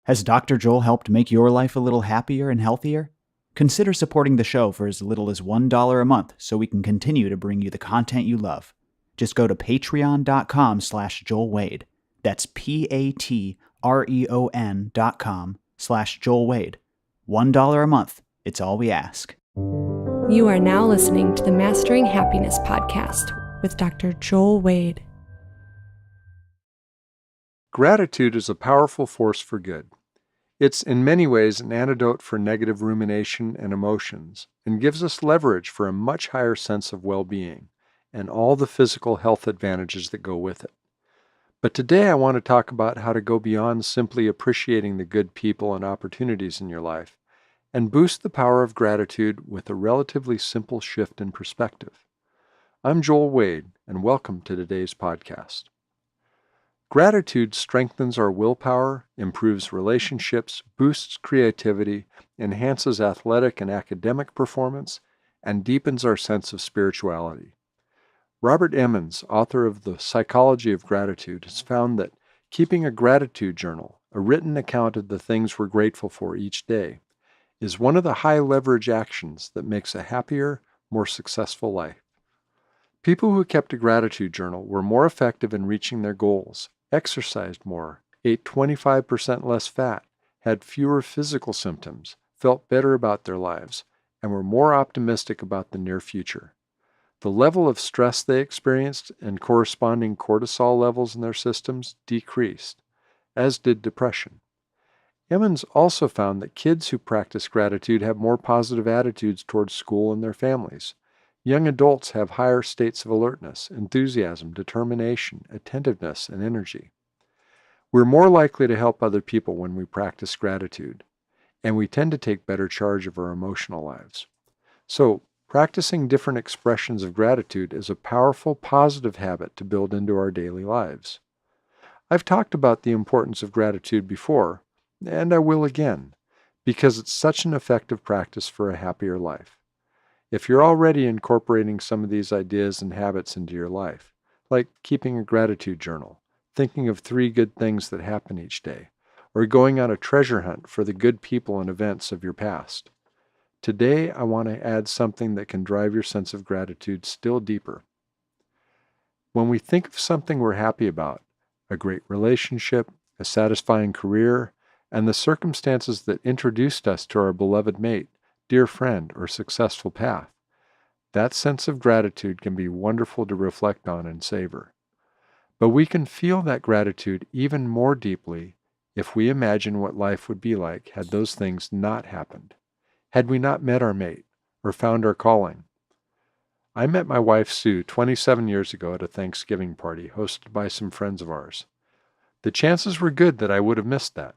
Has Dr. Joel helped make your life a little happier and healthier? Consider supporting the show for as little as $1 a month so we can continue to bring you the content you love. Just go to patreon.com/JoelWade. That's patreon.com/JoelWade. $1 a month. It's all we ask. You are now listening to the Mastering Happiness podcast with Dr. Joel Wade. Gratitude is a powerful force for good. It's in many ways an antidote for negative rumination and emotions, and gives us leverage for a much higher sense of well-being and all the physical health advantages that go with it. But today I want to talk about how to go beyond simply appreciating the good people and opportunities in your life and boost the power of gratitude with a relatively simple shift in perspective. I'm Joel Wade, and welcome to today's podcast. Gratitude strengthens our willpower, improves relationships, boosts creativity, enhances athletic and academic performance, and deepens our sense of spirituality. Robert Emmons, author of The Psychology of Gratitude, has found that keeping a gratitude journal, a written account of the things we're grateful for each day, is one of the high-leverage actions that makes a happier, more successful life. People who kept a gratitude journal were more effective in reaching their goals, exercised more, ate 25% less fat, had fewer physical symptoms, felt better about their lives, and were more optimistic about the near future. The level of stress they experienced and corresponding cortisol levels in their systems decreased, as did depression. Emmons also found that kids who practice gratitude have more positive attitudes towards school and their families. Young adults have higher states of alertness, enthusiasm, determination, attentiveness, and energy. We're more likely to help other people when we practice gratitude, and we tend to take better charge of our emotional lives. So, practicing different expressions of gratitude is a powerful, positive habit to build into our daily lives. I've talked about the importance of gratitude before, and I will again, because it's such an effective practice for a happier life. If you're already incorporating some of these ideas and habits into your life, like keeping a gratitude journal, thinking of 3 good things that happen each day, or going on a treasure hunt for the good people and events of your past, today I want to add something that can drive your sense of gratitude still deeper. When we think of something we're happy about, a great relationship, a satisfying career, and the circumstances that introduced us to our beloved mate, dear friend, or successful path, that sense of gratitude can be wonderful to reflect on and savor. But we can feel that gratitude even more deeply if we imagine what life would be like had those things not happened, had we not met our mate or found our calling. I met my wife Sue 27 years ago at a Thanksgiving party hosted by some friends of ours. The chances were good that I would have missed that.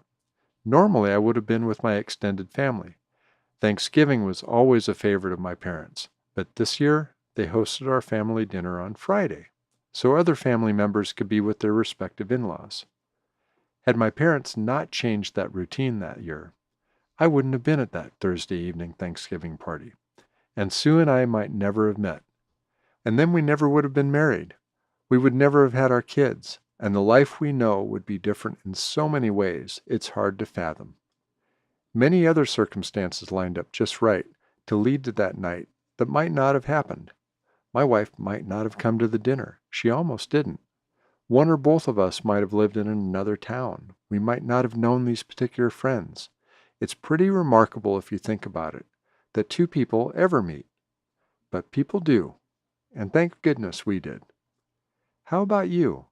Normally I would have been with my extended family. Thanksgiving was always a favorite of my parents, but this year they hosted our family dinner on Friday, so other family members could be with their respective in-laws. Had my parents not changed that routine that year, I wouldn't have been at that Thursday evening Thanksgiving party, and Sue and I might never have met. And then we never would have been married. We would never have had our kids, and the life we know would be different in so many ways it's hard to fathom. Many other circumstances lined up just right to lead to that night that might not have happened. My wife might not have come to the dinner. She almost didn't. One or both of us might have lived in another town. We might not have known these particular friends. It's pretty remarkable if you think about it, that 2 people ever meet. But people do, and thank goodness we did. How about you?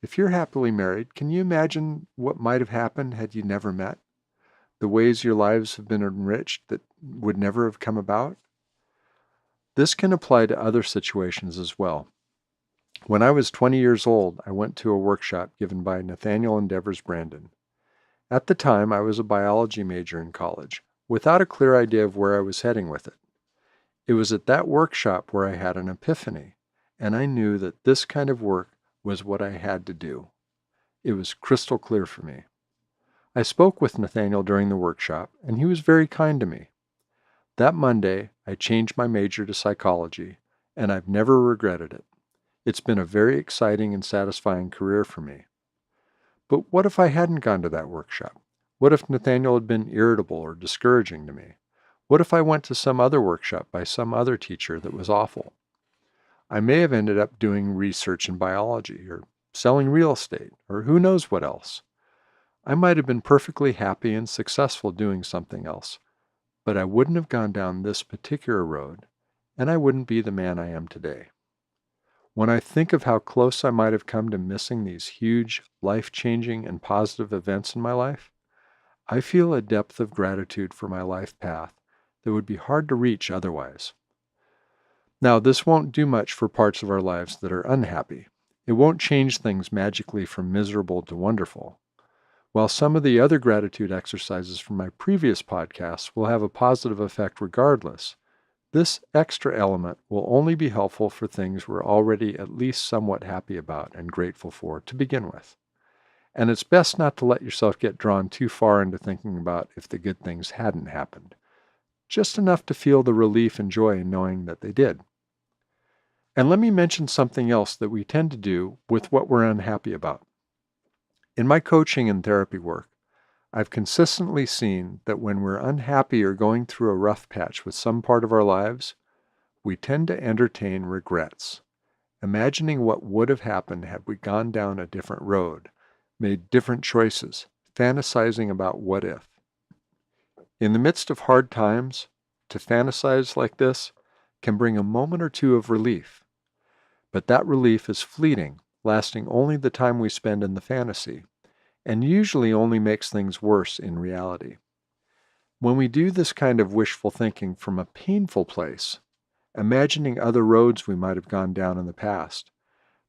If you're happily married, can you imagine what might have happened had you never met? The ways your lives have been enriched that would never have come about? This can apply to other situations as well. When I was 20 years old, I went to a workshop given by Nathaniel and Devers Brandon. At the time, I was a biology major in college, without a clear idea of where I was heading with it. It was at that workshop where I had an epiphany, and I knew that this kind of work was what I had to do. It was crystal clear for me. I spoke with Nathaniel during the workshop, and he was very kind to me. That Monday, I changed my major to psychology, and I've never regretted it. It's been a very exciting and satisfying career for me. But what if I hadn't gone to that workshop? What if Nathaniel had been irritable or discouraging to me? What if I went to some other workshop by some other teacher that was awful? I may have ended up doing research in biology or selling real estate or who knows what else. I might have been perfectly happy and successful doing something else, but I wouldn't have gone down this particular road, and I wouldn't be the man I am today. When I think of how close I might have come to missing these huge, life-changing, and positive events in my life, I feel a depth of gratitude for my life path that would be hard to reach otherwise. Now, this won't do much for parts of our lives that are unhappy. It won't change things magically from miserable to wonderful. While some of the other gratitude exercises from my previous podcasts will have a positive effect regardless, this extra element will only be helpful for things we're already at least somewhat happy about and grateful for to begin with. And it's best not to let yourself get drawn too far into thinking about if the good things hadn't happened, just enough to feel the relief and joy in knowing that they did. And let me mention something else that we tend to do with what we're unhappy about. In my coaching and therapy work, I've consistently seen that when we're unhappy or going through a rough patch with some part of our lives, we tend to entertain regrets, imagining what would have happened had we gone down a different road, made different choices, fantasizing about what if. In the midst of hard times, to fantasize like this can bring a moment or two of relief, but that relief is fleeting, lasting only the time we spend in the fantasy, and usually only makes things worse in reality. When we do this kind of wishful thinking from a painful place, imagining other roads we might have gone down in the past,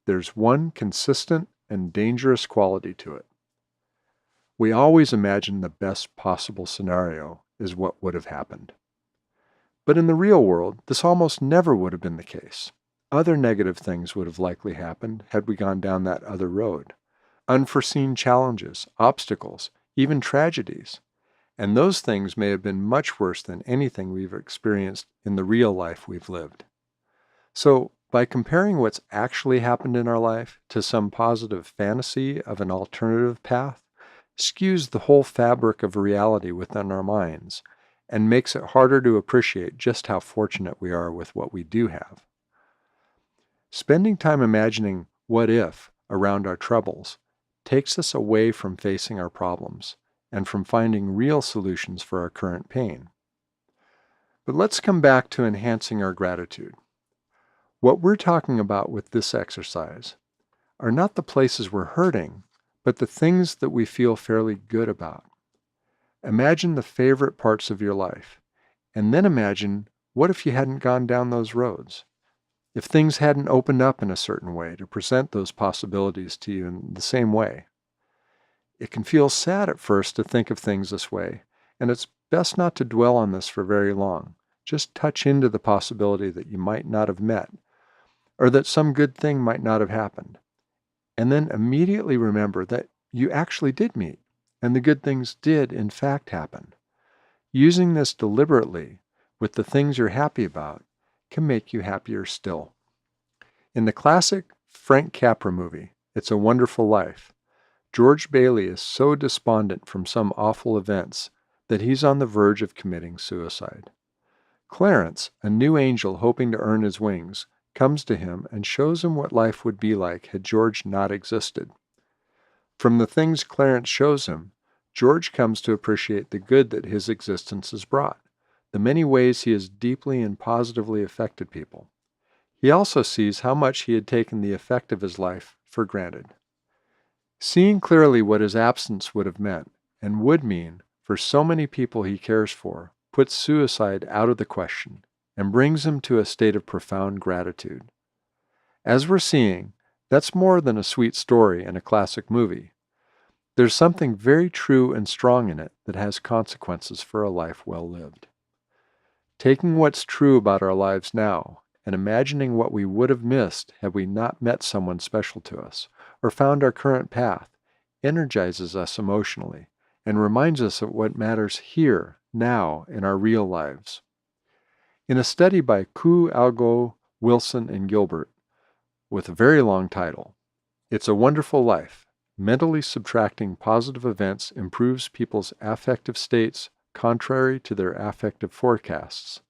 there's one consistent and dangerous quality to it. We always imagine the best possible scenario is what would have happened. But in the real world, this almost never would have been the case. Other negative things would have likely happened had we gone down that other road. Unforeseen challenges, obstacles, even tragedies. And those things may have been much worse than anything we've experienced in the real life we've lived. So, by comparing what's actually happened in our life to some positive fantasy of an alternative path, skews the whole fabric of reality within our minds and makes it harder to appreciate just how fortunate we are with what we do have. Spending time imagining what if around our troubles takes us away from facing our problems and from finding real solutions for our current pain. But let's come back to enhancing our gratitude. What we're talking about with this exercise are not the places we're hurting, but the things that we feel fairly good about. Imagine the favorite parts of your life, and then imagine what if you hadn't gone down those roads? If things hadn't opened up in a certain way to present those possibilities to you in the same way. It can feel sad at first to think of things this way, and it's best not to dwell on this for very long. Just touch into the possibility that you might not have met, or that some good thing might not have happened. And then immediately remember that you actually did meet, and the good things did in fact happen. Using this deliberately with the things you're happy about can make you happier still. In the classic Frank Capra movie, It's a Wonderful Life, George Bailey is so despondent from some awful events that he's on the verge of committing suicide. Clarence, a new angel hoping to earn his wings, comes to him and shows him what life would be like had George not existed. From the things Clarence shows him, George comes to appreciate the good that his existence has brought, the many ways he has deeply and positively affected people. He also sees how much he had taken the effect of his life for granted. Seeing clearly what his absence would have meant and would mean for so many people he cares for puts suicide out of the question and brings him to a state of profound gratitude. As we're seeing, that's more than a sweet story in a classic movie. There's something very true and strong in it that has consequences for a life well lived. Taking what's true about our lives now and imagining what we would have missed had we not met someone special to us or found our current path energizes us emotionally and reminds us of what matters here, now, in our real lives. In a study by Ku, Algo, Wilson, and Gilbert, with a very long title, It's a Wonderful Life, Mentally subtracting positive events improves people's affective states contrary to their affective forecasts.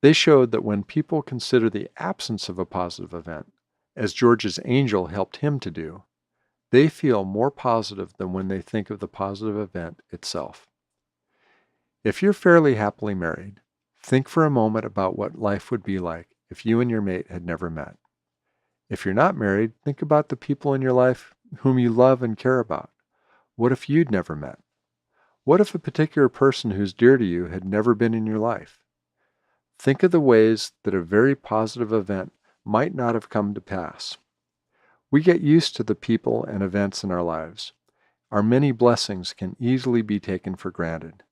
They showed that when people consider the absence of a positive event, as George's angel helped him to do, they feel more positive than when they think of the positive event itself. If you're fairly happily married, think for a moment about what life would be like if you and your mate had never met. If you're not married, think about the people in your life whom you love and care about. What if you'd never met? What if a particular person who's dear to you had never been in your life? Think of the ways that a very positive event might not have come to pass. We get used to the people and events in our lives. Our many blessings can easily be taken for granted.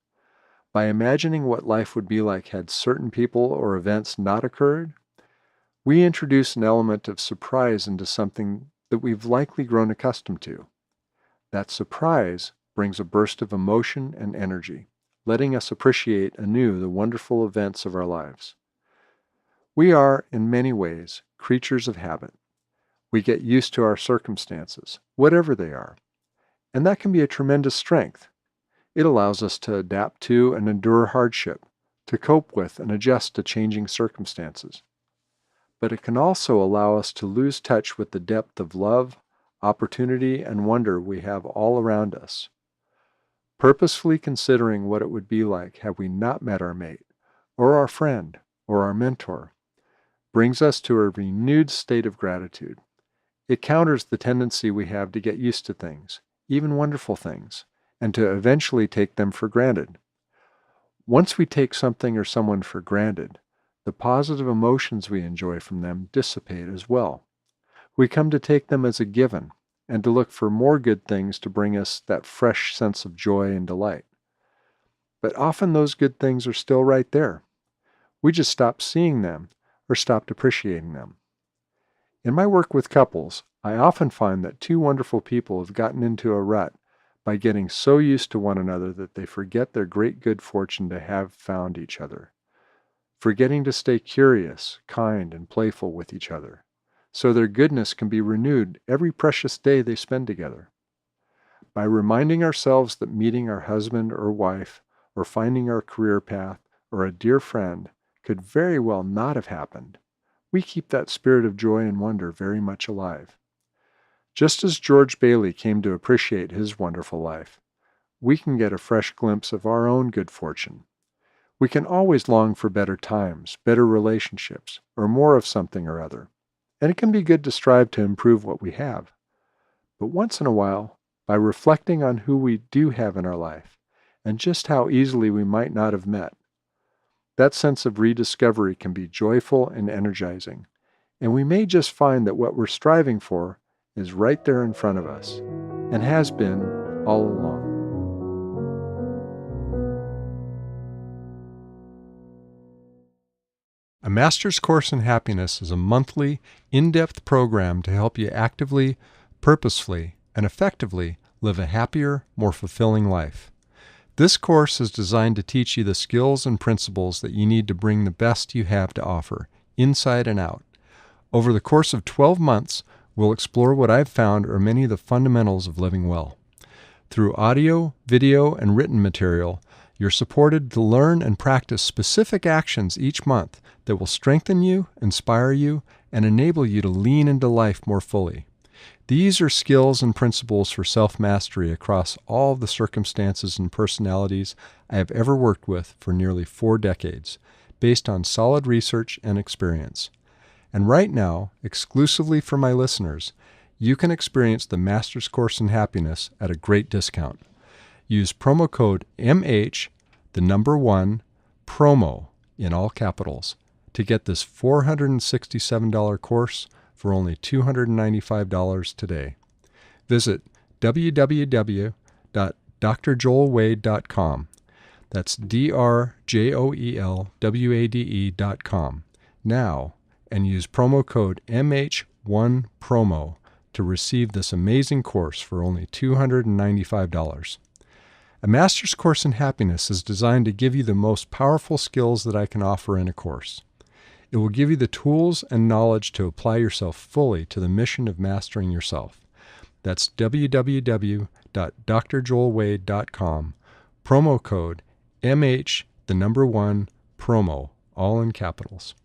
By imagining what life would be like had certain people or events not occurred, we introduce an element of surprise into something that we've likely grown accustomed to. That surprise brings a burst of emotion and energy, letting us appreciate anew the wonderful events of our lives. We are, in many ways, creatures of habit. We get used to our circumstances, whatever they are, and that can be a tremendous strength. It allows us to adapt to and endure hardship, to cope with and adjust to changing circumstances. But it can also allow us to lose touch with the depth of love, opportunity, and wonder we have all around us. Purposefully considering what it would be like had we not met our mate, or our friend, or our mentor, brings us to a renewed state of gratitude. It counters the tendency we have to get used to things, even wonderful things, and to eventually take them for granted. Once we take something or someone for granted, the positive emotions we enjoy from them dissipate as well. We come to take them as a given, and to look for more good things to bring us that fresh sense of joy and delight. But often those good things are still right there. We just stopped seeing them or stopped appreciating them. In my work with couples, I often find that two wonderful people have gotten into a rut by getting so used to one another that they forget their great good fortune to have found each other, forgetting to stay curious, kind, and playful with each other, so their goodness can be renewed every precious day they spend together. By reminding ourselves that meeting our husband or wife, or finding our career path, or a dear friend could very well not have happened, we keep that spirit of joy and wonder very much alive. Just as George Bailey came to appreciate his wonderful life, we can get a fresh glimpse of our own good fortune. We can always long for better times, better relationships, or more of something or other, and it can be good to strive to improve what we have. But once in a while, by reflecting on who we do have in our life, and just how easily we might not have met, that sense of rediscovery can be joyful and energizing, and we may just find that what we're striving for is right there in front of us, and has been all along. A Master's Course in Happiness is a monthly, in-depth program to help you actively, purposefully, and effectively live a happier, more fulfilling life. This course is designed to teach you the skills and principles that you need to bring the best you have to offer, inside and out. Over the course of 12 months, we'll explore what I've found are many of the fundamentals of living well. Through audio, video, and written material, you're supported to learn and practice specific actions each month that will strengthen you, inspire you, and enable you to lean into life more fully. These are skills and principles for self-mastery across all the circumstances and personalities I have ever worked with for nearly 4 decades, based on solid research and experience. And right now, exclusively for my listeners, you can experience the Master's Course in Happiness at a great discount. Use promo code MH1, promo in all capitals, to get this $467 course for only $295 today. Visit www.drjoelwade.com. That's drjoelwade.com now, and use promo code MH1promo to receive this amazing course for only $295. A Master's Course in Happiness is designed to give you the most powerful skills that I can offer in a course. It will give you the tools and knowledge to apply yourself fully to the mission of mastering yourself. That's www.drjoelwade.com. Promo code MH1 promo, all in capitals.